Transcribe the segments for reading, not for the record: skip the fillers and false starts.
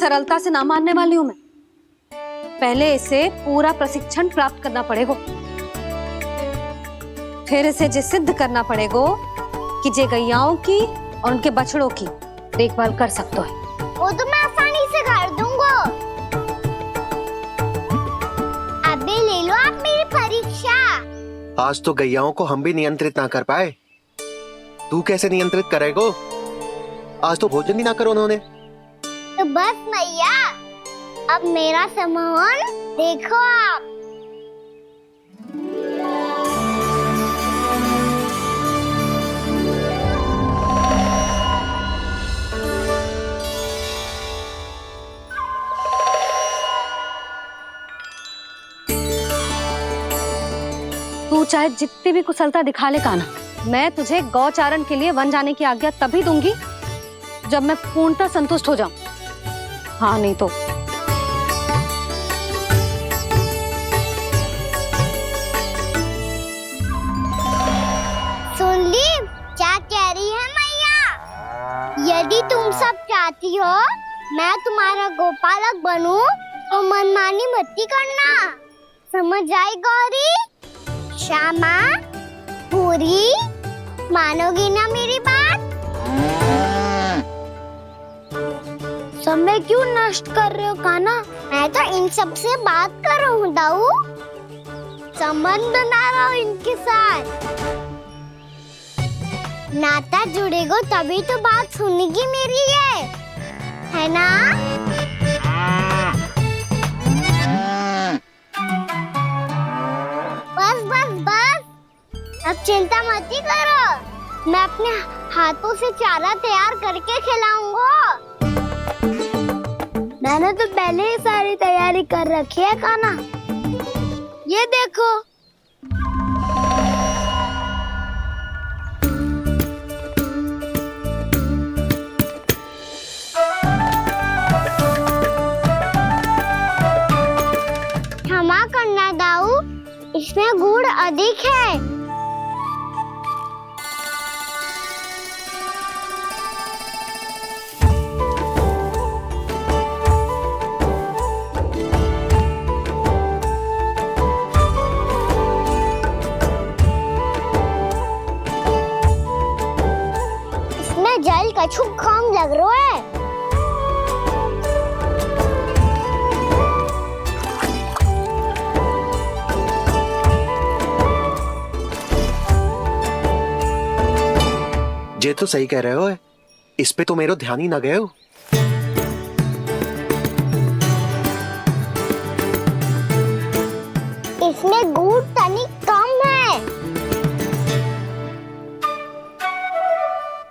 सरलता से ना मानने वाली हूं मैं। पहले इसे पूरा प्रशिक्षण प्राप्त करना पड़ेगा, फिर इसे जे सिद्ध करना पड़ेगा कि जे गैयाओं की और उनके बछड़ों की देखभाल कर सकते है। वो तो मैं आसानी से कर दूंगा। अबे ले लो आप मेरी परीक्षा। आज तो गैयाओं को हम भी नियंत्रित ना कर पाए, तू कैसे नियंत्रित करेगो? आज तो भोजन भी ना करो उन्होंने। तो बस मैया, अब मेरा सम्मान देखो आप। तू चाहे जितनी भी कुशलता दिखा ले कान्हा, मैं तुझे गौचारण के लिए वन जाने की आज्ञा तभी दूंगी जब मैं पूर्णतः संतुष्ट हो जाऊं। हाँ नहीं तो सुन ली क्या कह रही है मैया? यदि तुम सब चाहती हो मैं तुम्हारा गोपालक बनूं तो मनमानी मत करना, समझ आई गौरी? श्यामा, पूरी, मानोगी ना मेरी बात? समय क्यों नष्ट कर रहे हो कान्हा? मैं तो इन सब से बात कर रहा हूँ दाऊ, संबंध बना रहा हूँ इनके साथ। नाता जुड़ेगा तभी तो बात सुनेगी मेरी, ये है ना? बस बस बस, अब चिंता मत ही करो, मैं अपने हाथों से चारा तैयार करके खिलाऊंगा। मैंने तो पहले ही सारी तैयारी कर रखी है कान्हा, ये देखो। क्षमा करना दाऊ, इसमें गुड़ अधिक है। इसमें जल कछु कम लग रहा है। ये तो सही कह रहे हो, इस पे तो मेरा ध्यान ही ना गए हो। इसमें गुड़ तनिक कम है।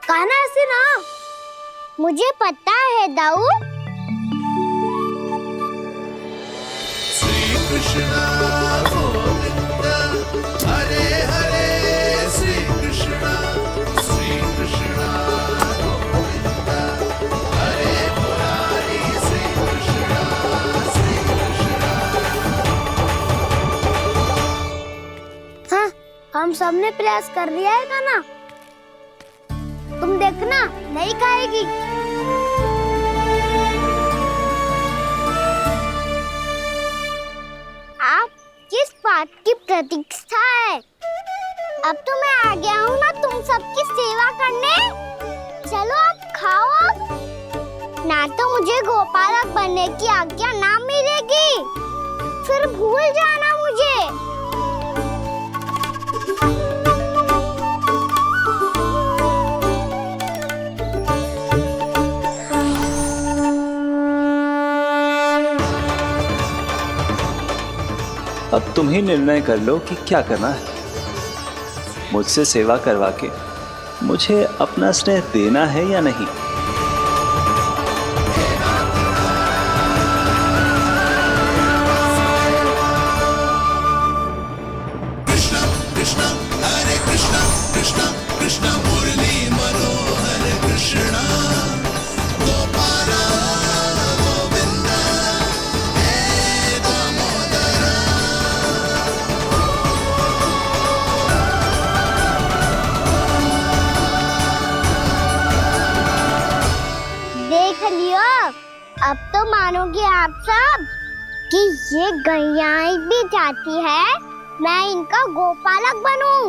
कान्हा ऐसे ना, मुझे पता है दाऊ। श्री कृष्ण गोविंद हरे हरे, श्री कृष्ण गोविंद हरे मुरारी, श्री कृष्ण हाँ, हम सबने प्रयास कर लिया है कान्हा, तुम देखना नहीं खाएगी। आप किस बात की प्रतीक्षा है? अब तो मैं आ गया हूँ ना तुम सबकी सेवा करने। चलो अब खाओ अब। ना तो मुझे गोपालक बनने की आज्ञा ना मिलेगी, फिर भूल जाना मुझे। अब तुम ही निर्णय कर लो कि क्या करना है। मुझसे सेवा करवा के मुझे अपना स्नेह देना है या नहीं। कृष्ण कृष्ण हरे कृष्ण, कृष्ण कृष्ण मुरली मनोहर कृष्ण, गोपाल गोविंद हे दामोदर। मानोगे आप सब कि ये गैयाएं भी चाहती है मैं इनका गोपालक बनूं।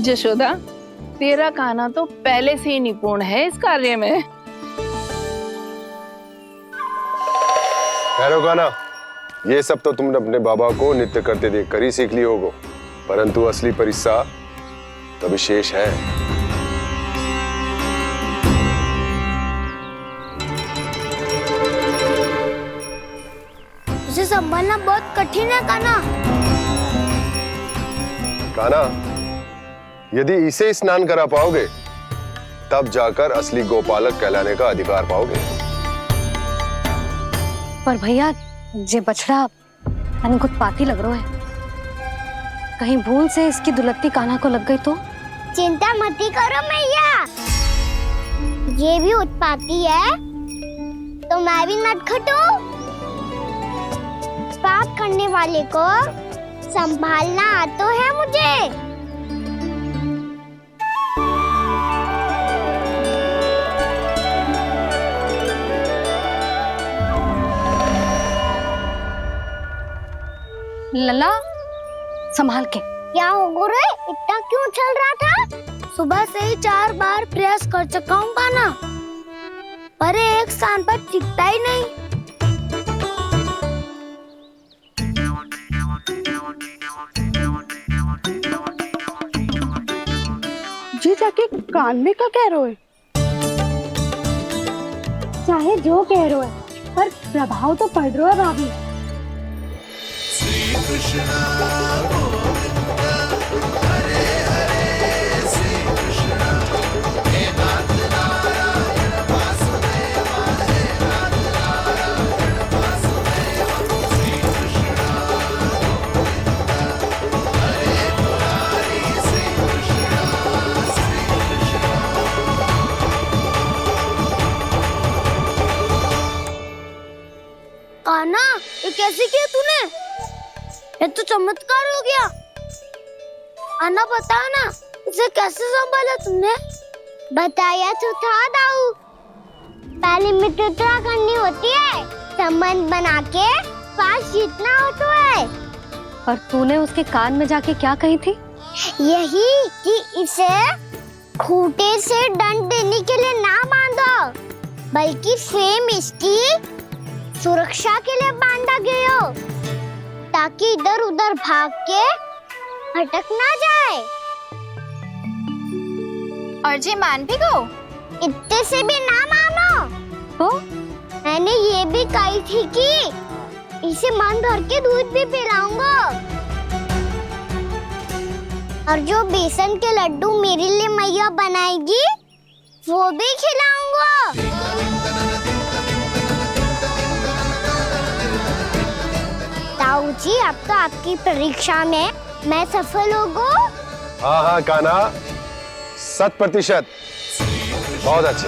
जशोदा, तेरा कान्हा तो पहले से ही निपुण है इस कार्य में। खैर कान्हा, ये सब तो तुमने अपने बाबा को नृत्य करते देखकर ही सीख ली होगो, परंतु असली परिस्सा तो विशेष है। उसे संभालना बहुत कठिन है कान्हा। कान्हा, यदि इसे स्नान करा पाओगे तब जाकर असली गोपालक कहलाने का अधिकार पाओगे। पर भैया, ये बछड़ा उत्पाती लग रहा है, कहीं भूल से इसकी दुलत्ती कान्हा को लग गई तो? चिंता मत करो मैया, ये भी उत्पाती है तो मैं भी नटखट हूँ। पाप करने वाले को संभालना आता है मुझे। लला, संभाल के। क्या हो गुरु, इतना क्यों चल रहा था? सुबह से ही 4 बार प्रयास कर चुका हूँ कान्हा, पर एक स्थान पर टिकता ही नहीं। जी जाके कान में का कह रहे हो? चाहे जो कह रहे हो, पर प्रभाव तो पड़ रहा है भाभी। श्री कृष्णा गोविंद हरे हरे, श्री कृष्णा हे नाथ नारायण वासुदेव, हे नाथ नारायण वासुदेव, श्री कृष्णा गोविंद हरे मुरारी, श्री कृष्णा, श्री कृष्णा। कान्हा, ये कैसे किया तूने? ये तो चमत्कार हो गया। अन्ना बता ना, इसे कैसे संभाला तुमने? बताया तो था दाऊ, पहले मित्रता करनी होती है, संबंध बना के पास जीतना होता है। और तूने उसके कान में जाके क्या कही थी? यही कि इसे खूंटे से दंड देने के लिए ना बांधो, बल्कि स्वयं इसकी सुरक्षा के लिए बांधा गया हो, ताकि इधर उधर भाग के भटक ना जाए। और जी मान भी गो? इतने से भी ना मानो। तो मैंने ये भी कही थी कि इसे मन भर के दूध भी पिलाऊंगा, और जो बेसन के लड्डू मेरे लिए मैया बनाएगी वो भी खिलाऊंगा। ताऊ जी, अब तो आपकी परीक्षा में मैं सफल होगा। हाँ हाँ कान्हा, 100%। बहुत अच्छे।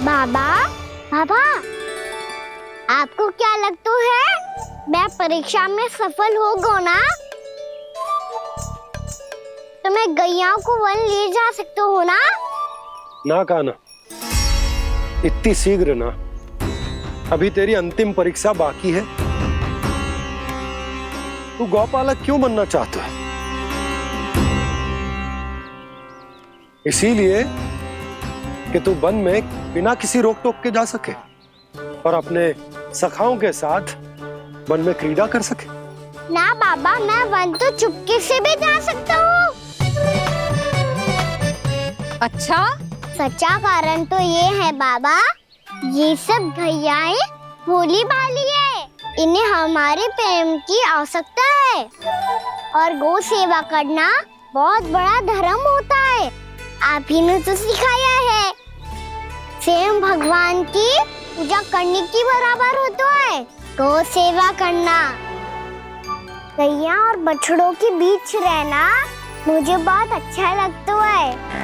बाबा, बाबा, आपको क्या लगता है मैं परीक्षा में सफल होगा ना? तो मैं गैयाओं को वन ले जा सकता हूँ ना? ना कान्हा, इतनी शीघ्र ना, अभी तेरी अंतिम परीक्षा बाकी है। तू गौपालक क्यों बनना चाहता है? इसीलिए कि तू वन में बिना किसी रोक टोक के जा सके और अपने सखाओं के साथ वन में क्रीड़ा कर सके। ना बाबा, मैं वन तो चुपके से भी जा सकता हूँ। अच्छा, सच्चा कारण तो ये है बाबा, ये सब गैयाएं भोली भाली है, इन्हें हमारे प्रेम की आवश्यकता है, और गौ सेवा करना बहुत बड़ा धर्म होता है। आप ही ने तो सिखाया है, स्वयं भगवान की पूजा करने की बराबर होता है गौ सेवा करना। गैया और बछड़ों के बीच रहना मुझे बहुत अच्छा लगता है।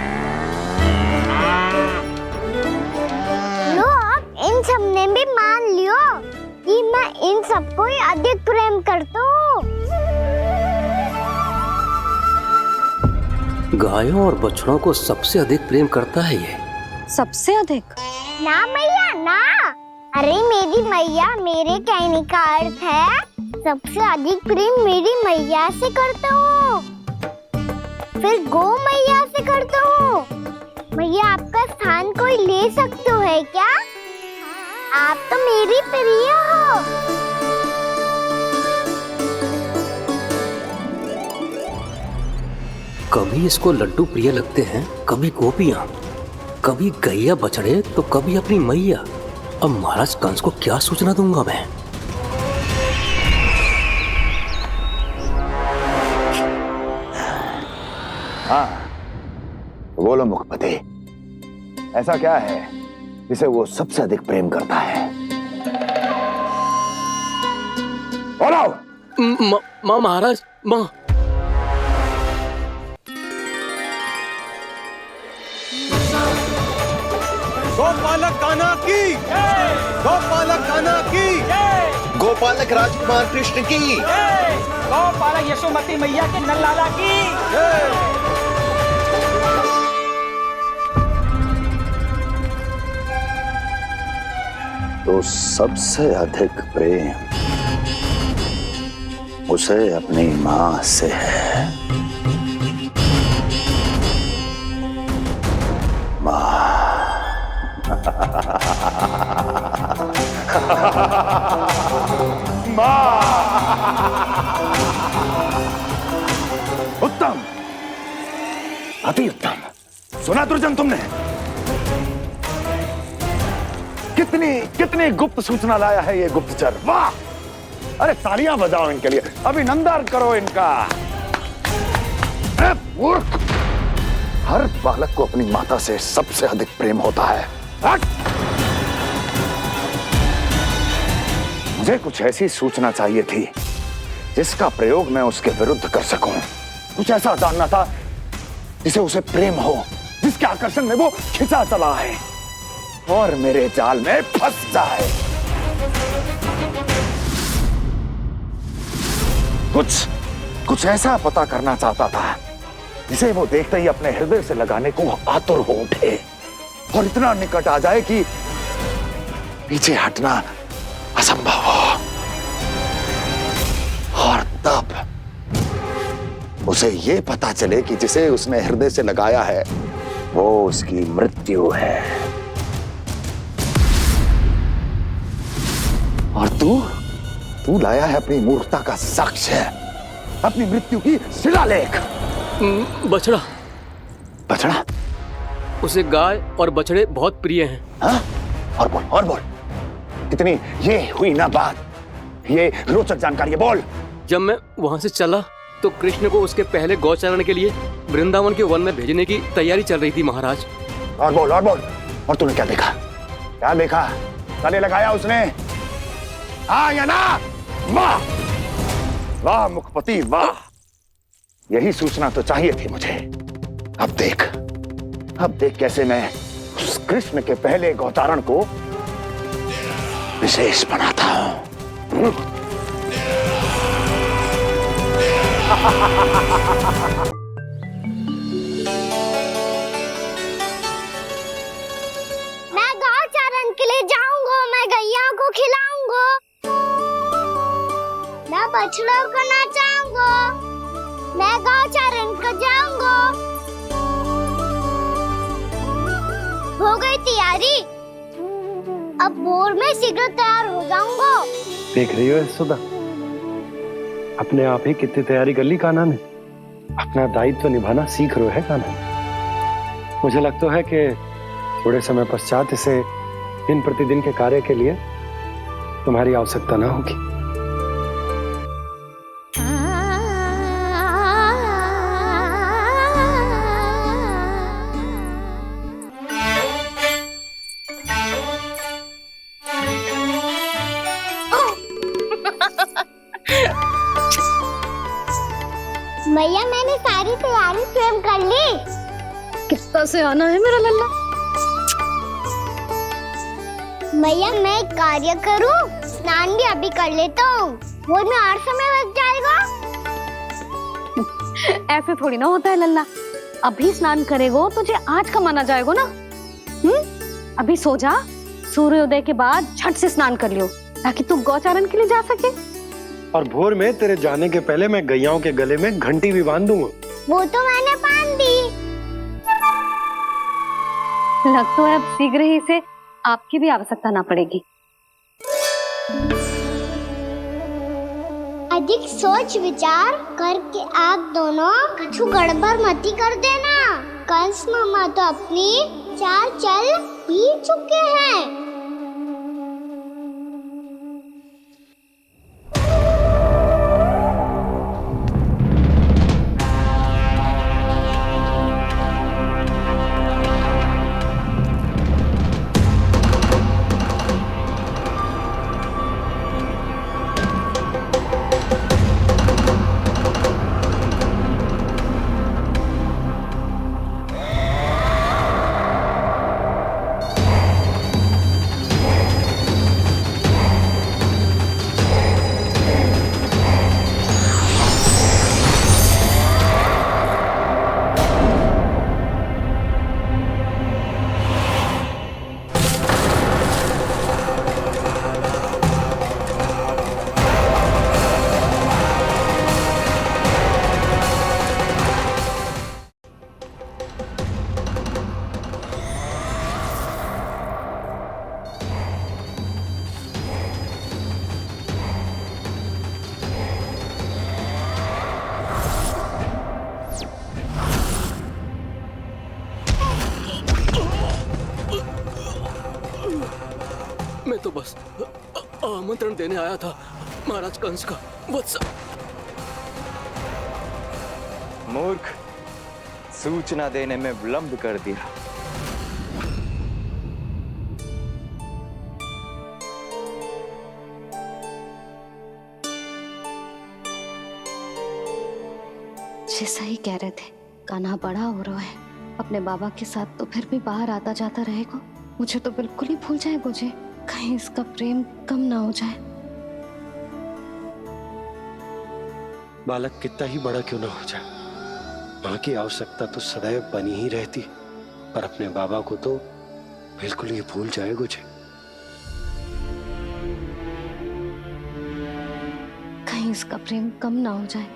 लो, अब इन सब ने भी मान लियो कि मैं इन सबको ही अधिक प्रेम करता हूँ। गायों और बछड़ों को सबसे अधिक प्रेम करता है ये। सबसे अधिक? ना मैया ना, अरे मेरी मैया, मेरे कहने का अर्थ है सबसे अधिक प्रेम मेरी मैया से करता हूँ, फिर गौ मैया से करता हूँ। मैया आपका स्थान कोई ले सकते हो है क्या? आप तो मेरी प्रिय हो। कभी इसको लड्डू प्रिय लगते हैं, कभी गोपियां, कभी गैया बछड़े, तो कभी अपनी मैया। अब महाराज कंस को क्या सूचना दूंगा मैं? हाँ, बोलो मुखपति, ऐसा क्या है जिसे वो सबसे अधिक प्रेम करता है? बोलो। माँ महाराज, माँ। गोपालक कान्हा की, गोपालक कान्हा की, गोपालक राजकुमार कृष्ण की, गोपालक यशोमती मैया के नल्लाला की। तो सबसे अधिक प्रेम उसे अपनी मां से है। मां। उत्तम, अति उत्तम। सुना दुर्जन तुमने? कितनी कितनी गुप्त सूचना लाया है ये गुप्तचर। वाह! अरे तालियां बजाओ इनके लिए, अभिनंदन करो इनका। मूर्ख! हर बालक को अपनी माता से सबसे अधिक प्रेम होता है। हट! मुझे कुछ ऐसी सूचना चाहिए थी जिसका प्रयोग मैं उसके विरुद्ध कर सकूं। कुछ ऐसा जानना था जिसे उसे प्रेम हो, जिसके आकर्षण में वो खिंचा चला है और मेरे जाल में फंस जाए। कुछ ऐसा पता करना चाहता था जिसे वो देखते ही अपने हृदय से लगाने को आतुर हो उठे और इतना निकट आ जाए कि पीछे हटना असंभव हो। और तब उसे ये पता चले कि जिसे उसने हृदय से लगाया है वो उसकी मृत्यु है। और तू लाया है अपनी मूर्खता का साक्ष्य, अपनी मृत्यु की शिलालेख। बछड़ा। बछड़ा? उसे गाय और बछड़े बहुत प्रिय हैं। हाँ? और बोल। इतनी ये हुई ना बात, ये रोचक जानकारी बोल। जब मैं वहां से चला तो कृष्ण को उसके पहले गौचारण के लिए वृंदावन के वन में भेजने की तैयारी चल रही थी महाराज। और बोल। और तूने क्या देखा? गले लगाया उसने? हाँ या ना? वाह मुखपति वाह, यही सूचना तो चाहिए थी मुझे। अब देख कैसे मैं उस कृष्ण के पहले गौचारण को विशेष बनाता हूं। मैं गौचारण के लिए जाऊंगा, मैं गैया को खिलाऊंगा, मैं बछड़ों को नचाऊंगा, मैं गौचारण को जाऊंगा। हो गई तैयारी, अब भोर में शीघ्र तैयार हो जाऊंगा। देख रही हो यशोदा, अपने आप ही कितनी तैयारी कर ली कान्हा ने। अपना दायित्व निभाना सीख रहे है कान्हा। मुझे लगता है कि थोड़े समय पश्चात इसे दिन प्रतिदिन के कार्य के लिए तुम्हारी आवश्यकता ना होगी। भैया मैंने सारी तैयारी स्वयं कर ली। कितना से आना है मेरा लल्ला? भैया मैं एक कार्य करूं, स्नान भी अभी कर लेता हूँ, वो में और समय लग जाएगा। ऐसे थोड़ी ना होता है लल्ला, अभी स्नान करेगो तुझे आज का माना जाएगा ना। अभी सो जा, सूर्योदय के बाद झट से स्नान कर लियो ताकि तू गौचारण के लिए जा सके। और भोर में तेरे जाने के पहले मैं गैयाओं के गले में घंटी भी बांध दूंगा। वो तो मैंने बांध दी। लग तो है अब शीघ्र ही इसे आपकी भी आवश्यकता ना पड़ेगी। अधिक सोच विचार करके आप दोनों कछु गड़बड़ मती कर देना। कंस मामा तो अपनी चाल चल ही चुके हैं। मैं तो बस आमंत्रण देने आया था महाराज कंस का। वत्स मूर्ख, सूचना देने में विलंब कर दिया। जैसा ही कह रहे थे, कान्हा बड़ा हो रहा है, अपने बाबा के साथ तो फिर भी बाहर आता जाता रहेगा। मुझे तो बिल्कुल ही भूल जाएगा जी, कहीं इसका प्रेम कम ना हो जाए। बालक कितना ही बड़ा क्यों ना हो जाए, माँ की आवश्यकता तो सदैव बनी ही रहती, पर अपने बाबा को तो बिल्कुल ही भूल जाएगा जी। कहीं इसका प्रेम कम ना हो जाए,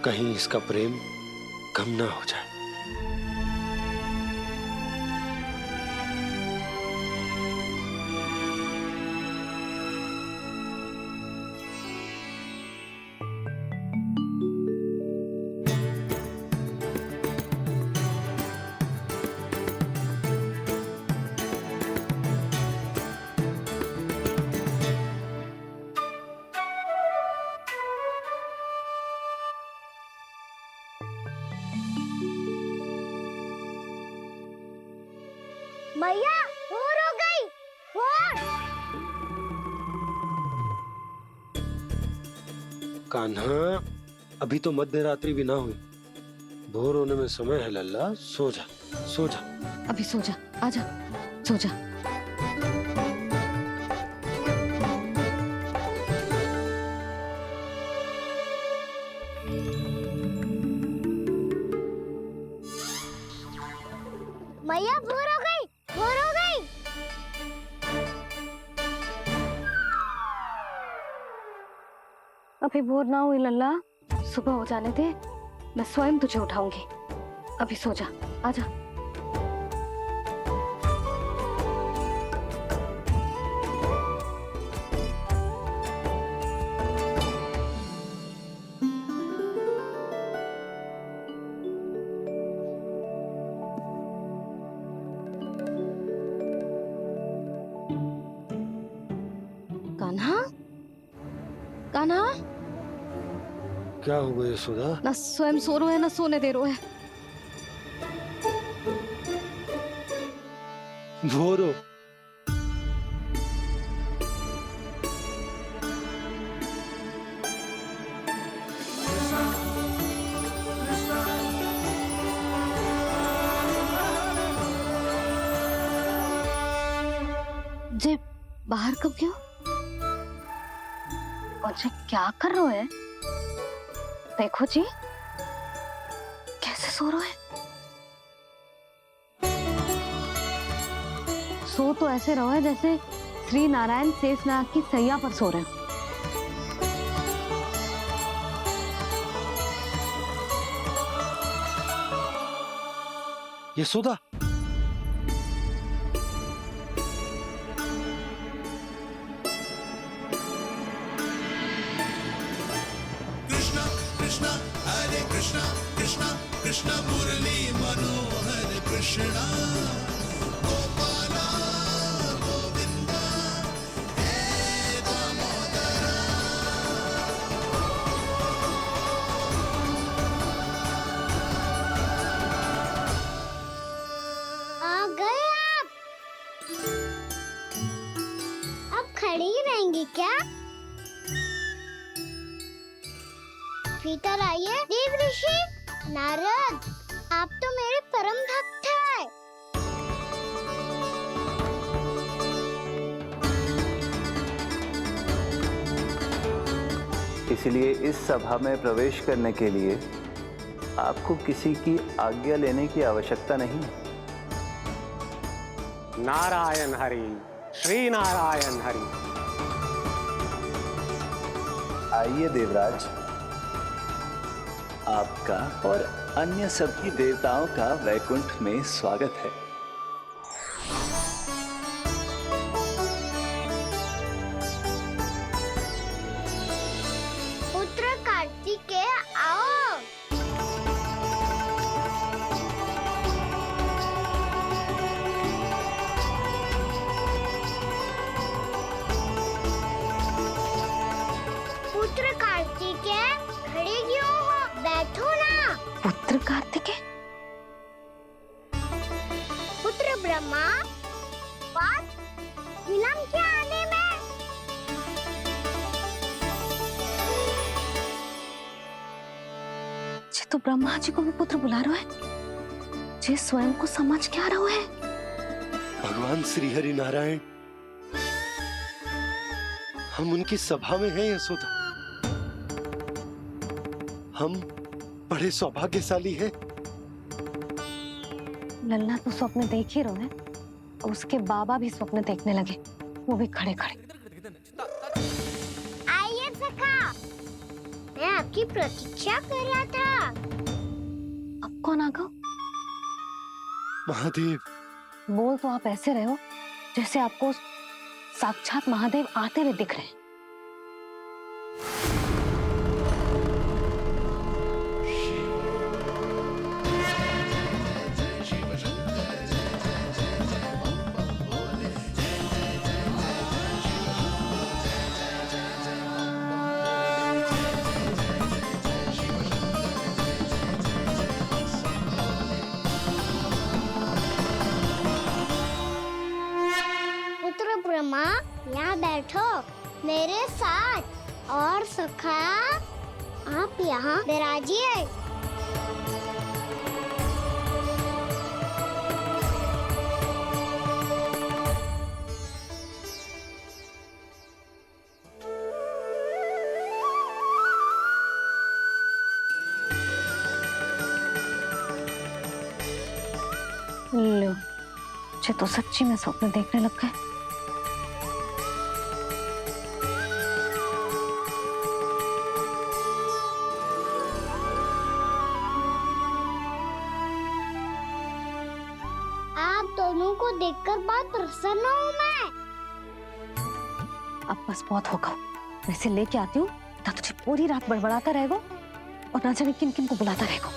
कहीं इसका प्रेम कम ना हो जाए। मैया भोर हो गई। भोर। कान्हा, अभी तो मध्य रात्रि भी ना हुई, भोर होने में समय है लल्ला। सो जा, सो जा। अभी सो जा, आजा, सो जा। मैया भोर हो गई, भोर हो गई। अभी भोर ना हुई लल्ला, सुबह हो जाने दे, मैं स्वयं तुझे उठाऊंगी। अभी सो जा, आजा। कान्हा, कान्हा, क्या हो गया सुधा? ना स्वयं सो रहे है ना सोने दे रहे है। भोरो। जे बाहर कब क्यों? और जे क्या कर रहे है? देखो जी, कैसे सो रहे हैं। सो तो ऐसे रहो है जैसे श्री नारायण शेषनाग की सैया पर सो रहे हो। यशोदा, कृष्णा कृष्णा हरे कृष्णा कृष्णा कृष्णा मुरली मनोहर कृष्णा गोपाला गोविंदा हे दामोदरा। आ गए आप। अब खड़ी ही रहेंगी क्या? भीतर आइए। देव ऋषि नारद, आप तो मेरे परम भक्त हैं। इसलिए इस सभा में प्रवेश करने के लिए आपको किसी की आज्ञा लेने की आवश्यकता नहीं है। नारायण हरि, श्री नारायण हरि। आइए देवराज, आपका और अन्य सभी देवताओं का वैकुंठ में स्वागत है। पुत्र कार्तिकेय आओ। पुत्र कार्तिकेय खड़े क्यों हो? बैठो ना। पुत्र कार्तिकेय? पुत्र ब्रह्मा, बात विलंब क्या आने में? जे तो ब्रह्मा जी को भी पुत्र बुला रहा है, जे स्वयं को समझ क्या रहा है। भगवान श्री हरि नारायण, हम उनकी सभा में हैं यशोदा। हम बड़े सौभाग्यशाली हैं। लल्ला तो स्वप्न देख ही रहे हैं और उसके बाबा भी स्वप्न देखने लगे, वो भी खड़े खड़े। आइए सखा, मैं आपकी प्रतीक्षा कर रहा था। अब कौन आ गया? महादेव। बोल तो आप ऐसे रहे हो जैसे आपको साक्षात महादेव आते हुए दिख रहे हैं। पुत्र ब्रह्मा, यहाँ बैठो मेरे साथ। और सखा, आप यहाँ विराजिए। लो, मुझे तो सच्ची में स्वप्न देखने लग गए। आप दोनों को देखकर बहुत प्रसन्न हूँ मैं। अब बस बहुत होगा, वैसे लेके आती हूँ ना, तुझे पूरी रात बड़बड़ाता रहेगा और ना जाने किन किन को बुलाता रहेगा।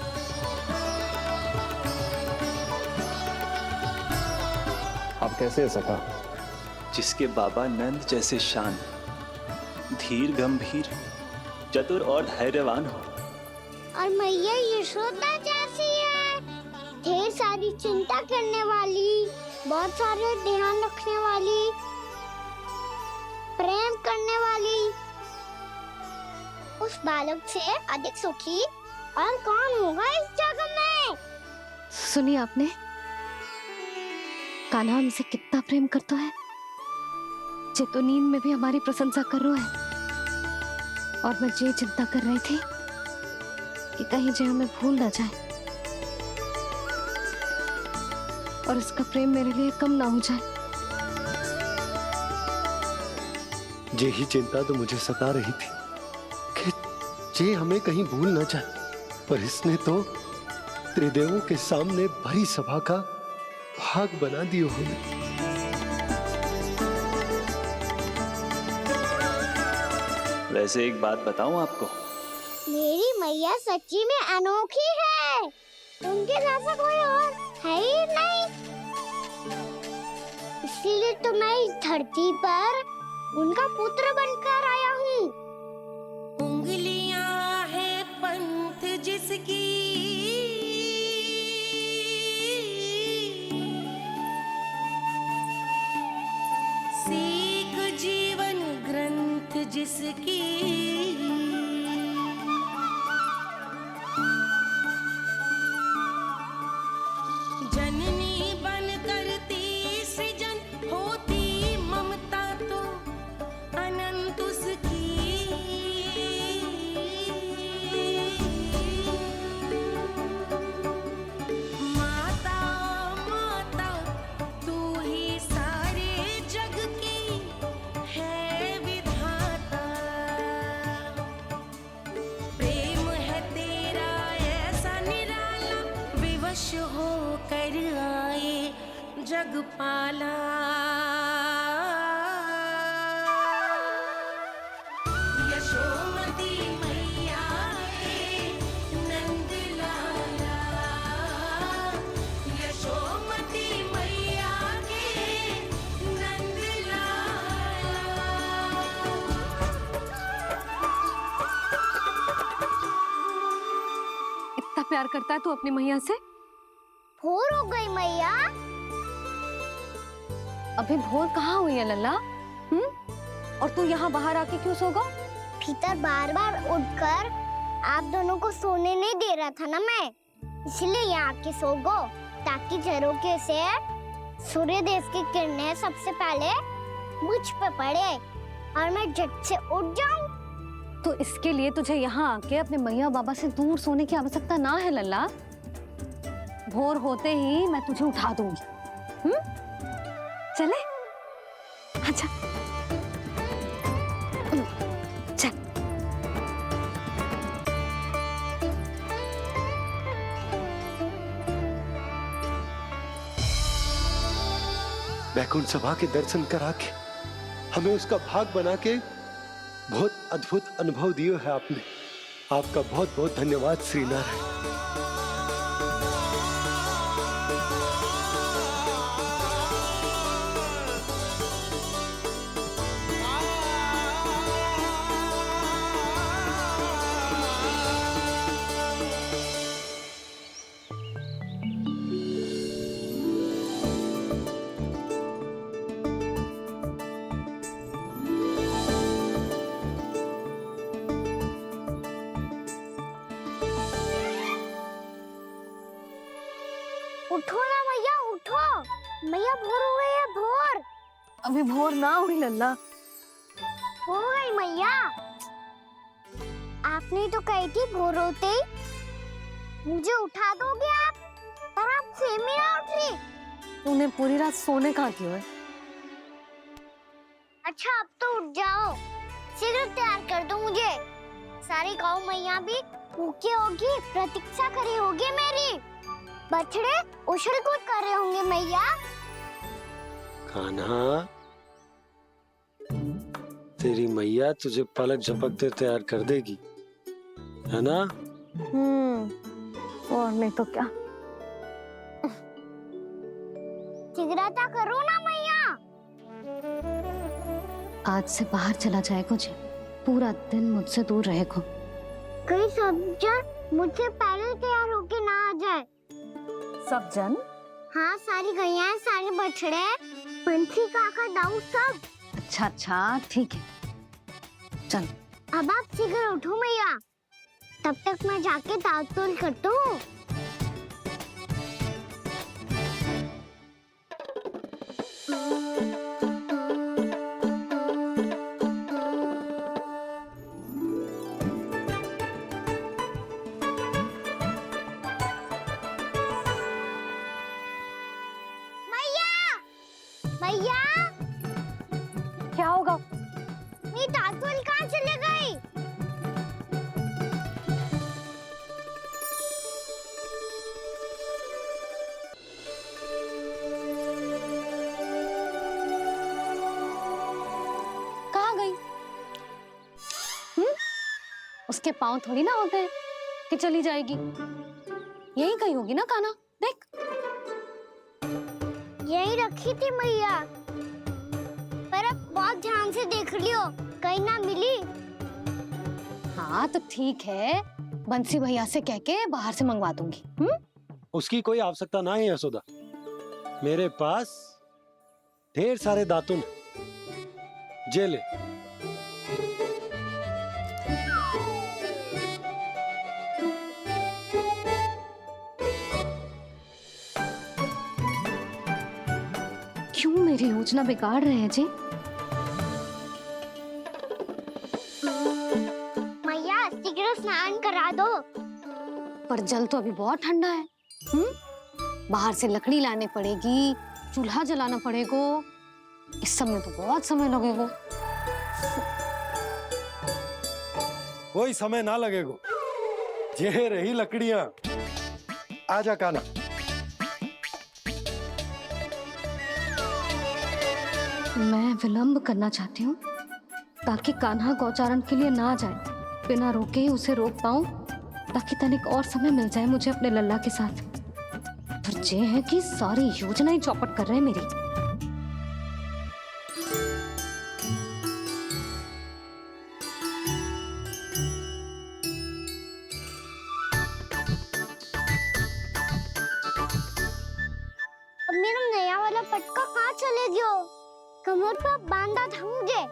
आप कैसे सखा? जिसके बाबा नंद जैसे शान, धीर गंभीर, चतुर और धैर्यवान हो। और मैया यशोदा जैसी है, ढेर सारी चिंता करने वाली, बहुत सारे ध्यान रखने वाली, प्रेम करने वाली। उस बालक से अधिक सुखी और कौन होगा इस जगत में? सुनिए आपने, कान्हा हमसे कितना प्रेम करता है, जे तो नींद में भी हमारी प्रशंसा कर रहा है। और मैं ये चिंता कर रही थी कि कहीं जे हमें भूल ना जाए और इसका प्रेम मेरे लिए कम ना हो जाए। यही चिंता तो मुझे सता रही थी कि जे हमें कहीं भूल न जाए, पर इसने तो त्रिदेवों के सामने भरी सभा का भाग बना दियो हमें। वैसे एक बात बताऊं आपको, मेरी मैया सच्ची में अनोखी है, उनके जैसा कोई और है ही नहीं। इसीलिए तो मैं इस धरती पर उनका पुत्र बनकर आया हूँ। उंगलियां है पंथ जिसकी, सीख जीवन ग्रंथ जिसकी, जननी बन करती सृजन होती ममता तो अनंत उसकी। माता माता तू ही सारे जग की है विधाता, प्रेम है तेरा ऐसा निराला, विवश हो कर आए जग पाला। यशोमती मैया है नंद लाला, यशोमती मैया के नंद लाला। इतना प्यार करता है तू अपनी मैया से? भोर हो गई मैया। अभी भोर कहाँ हुई है लल्ला? और तू यहाँ बाहर आके क्यों सो गया? भीतर बार बार उठकर आप दोनों को सोने नहीं दे रहा था ना मैं, इसलिए यहाँ आके सो गो, ताकि झरोखे से सूर्य देव की किरणें सबसे पहले मुझ पे पड़े और मैं झट से उठ जाऊं। तो इसके लिए तुझे यहाँ आके अपने मैया बाबा से दूर सोने की आवश्यकता ना है लल्ला। भोर होते ही मैं तुझे उठा दूंगी। चले? अच्छा चल। वैकुंठ सभा के दर्शन करा के हमें उसका भाग बना के बहुत अद्भुत अनुभव दियो है आपने। आपका बहुत बहुत धन्यवाद श्रीनारायण। उठो ना मैया, उठो। मैया भोर हो गई है, भोर। अभी भोर ना हुई लल्ला। हो गई मैया। आपने तो कही थी भोर होते ही मुझे उठा दोगे आप, पर आप सेम ही ना उठी। तूने पूरी रात सोने कहाँ की है? अच्छा अब तो उठ जाओ, शीघ्र तैयार कर दो मुझे। सारी गाँव मैया भी भूखी होगी, प्रतीक्षा करी होगी मेरी। बछड़े उछल कूद कर रहे होंगे मैया। कान्हा, तेरी मैया तुझे पलक झपकते तैयार कर देगी, है ना? और नहीं तो क्या। शीघ्रता करो ना मैया। आज से बाहर चला जाएगा जी, पूरा दिन मुझसे दूर रहेगा। कहीं सब जन मुझसे पहले तैयार होके ना आ जाए। सब जन? हाँ, सारी गैया, सारे बछड़े, पंछी, काका, दाऊ सब। अच्छा अच्छा ठीक है, चल। अब आप शीघ्र उठो मैया, तब तक मैं जाके ताल तोल करता हूँ। मैया, मैया, क्या होगा? उसके पाँव थोड़ी ना होते हैं कि चली जाएगी। यही कहीं होगी ना कान्हा, देख। यही रखी थी मैया, पर अब बहुत ध्यान से देख लियो, कहीं ना मिली। हाँ तो ठीक है, बंसी भैया से कह के बाहर से मंगवा दूंगी। उसकी कोई आवश्यकता ना है यशोदा, मेरे पास ढेर सारे दातुन, जे ले। क्यों मेरी योजना बिगाड़ रहे हैं जी? मैया शीघ्र स्नान करा दो। पर जल तो अभी बहुत ठंडा है। बाहर से लकड़ी लाने पड़ेगी, चूल्हा जलाना पड़ेगा। इस सब में तो बहुत समय लगेगा। कोई समय ना लगेगा, ये रही लकड़ियां। आजा कान्हा। मैं विलंब करना चाहती हूँ ताकि कान्हा गौचारण के लिए ना जाए। बिना रोके ही उसे रोक पाऊं, ताकि तनिक और समय मिल जाए मुझे अपने लल्ला के साथ। पर ये है कि सारी योजना ही चौपट कर रहे हैं मेरी। अब मेरा नया वाला पटका कहाँ चले गयो? कमर पर बांधा था मुझे।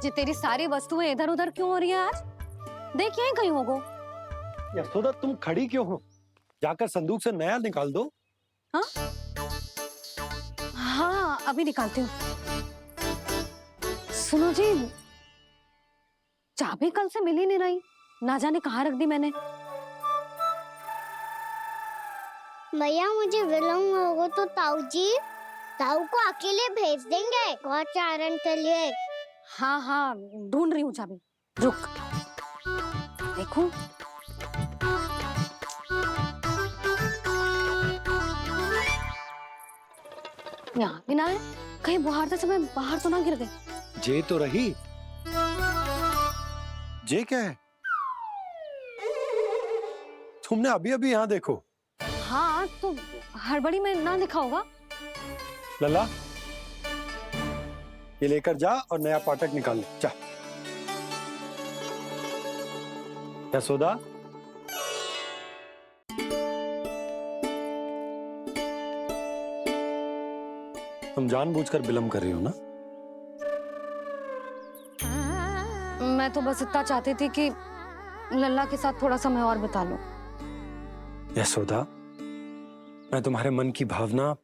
जी तेरी सारी वस्तुएं इधर उधर क्यों हो रही है आज? देख यहीं कहीं होगो। यशोदा तुम खड़ी क्यों हो? जाकर संदूक से नया निकाल दो। हाँ हाँ अभी निकालती हूँ। सुनो जी, चाबी कल से मिल ही नहीं रही, ना जाने कहाँ रख दी मैंने। भैया मुझे विलम्ब होगा तो ताऊ को अकेले भेज देंगे गौचारण के लिए। हाँ हाँ ढूंढ रही हूँ चाबी, रुक। देखूं। यहाँ भी ना है, कहीं बुहारते समय बाहर तो ना गिर गई। जे तो रही। जे क्या है? तुमने अभी अभी यहाँ देखो। हाँ तो हड़बड़ी में ना दिखा होगा। लल्ला, ये लेकर जा और नया पाठक निकाल ले, जा। यशोदा, तुम जानबूझकर विलंब कर रही हो ना? मैं तो बस इतना चाहती थी कि लल्ला के साथ थोड़ा समय और बिता लो। यशोदा, मैं तुम्हारे मन की भावना,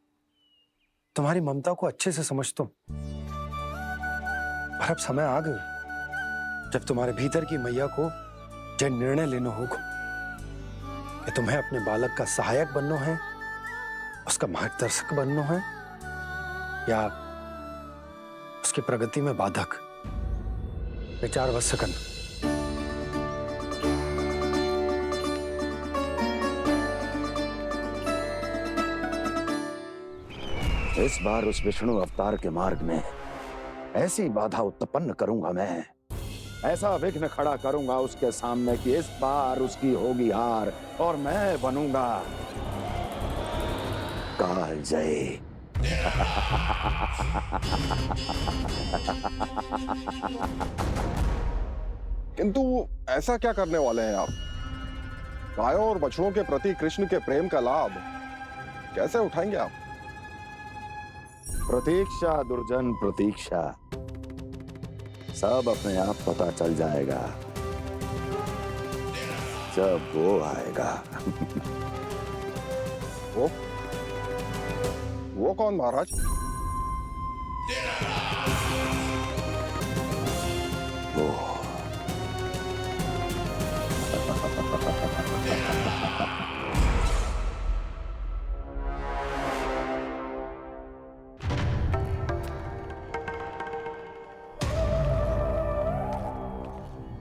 तुम्हारी ममता को अच्छे से समझता हूं। पर अब समय आ गया जब तुम्हारे भीतर की मैया को यह निर्णय लेना होगा कि तुम्हें अपने बालक का सहायक बनना है, उसका मार्गदर्शक बनना है, या उसकी प्रगति में बाधक। विचार अवश्य करना। इस बार उस विष्णु अवतार के मार्ग में ऐसी बाधा उत्पन्न करूंगा मैं, ऐसा विघ्न खड़ा करूंगा उसके सामने कि इस बार उसकी होगी हार और मैं बनूंगा कालजयी। किंतु ऐसा क्या करने वाले हैं आप? गायों और बछड़ों के प्रति कृष्ण के प्रेम का लाभ कैसे उठाएंगे आप? प्रतीक्षा दुर्जन प्रतीक्षा, सब अपने आप पता चल जाएगा जब वो आएगा। वो कौन महाराज? वो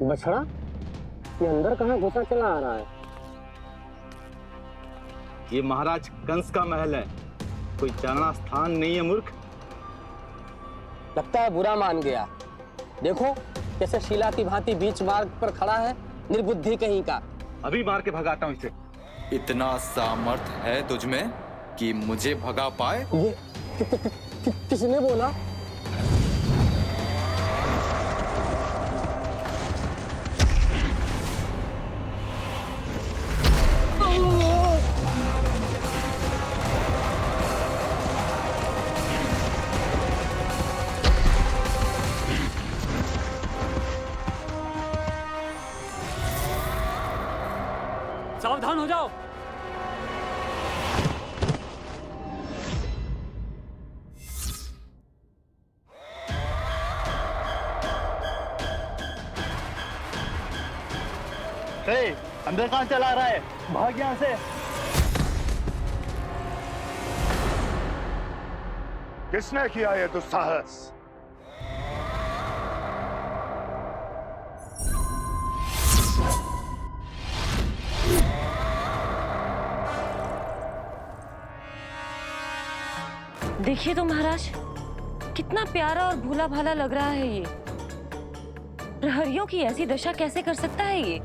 बछड़ा, ये अंदर कहाँ घुसा चला आ रहा है? ये महाराज कंस का महल है, कोई जाना स्थान नहीं है मूर्ख। लगता है बुरा मान गया। देखो कैसे शीला की भांति बीच मार्ग पर खड़ा है निर्बुद्धि कहीं का। अभी मार के भगाता हूँ इसे। इतना सामर्थ है तुझमें कि मुझे भगा पाए? ये किसने बोला? सावधान हो जाओ। अंदर कहाँ चला रहा है? भाग यहाँ से। किसने किया ये दुस्साहस? देखिए तो महाराज, कितना प्यारा और भोला भाला लग रहा है ये। प्रहरियों की ऐसी दशा कैसे कर सकता है ये?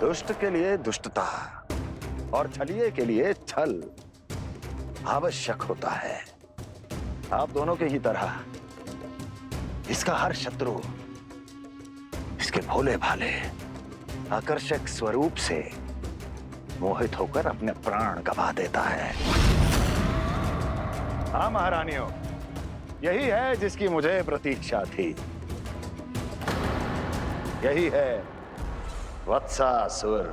दुष्ट के लिए दुष्टता और छलिए के लिए छल आवश्यक होता है। आप दोनों के ही तरह इसका हर शत्रु इसके भोले भाले आकर्षक स्वरूप से मोहित होकर अपने प्राण गंवा देता है। हाँ महारानियों, यही है जिसकी मुझे प्रतीक्षा थी। यही है वत्सासुर।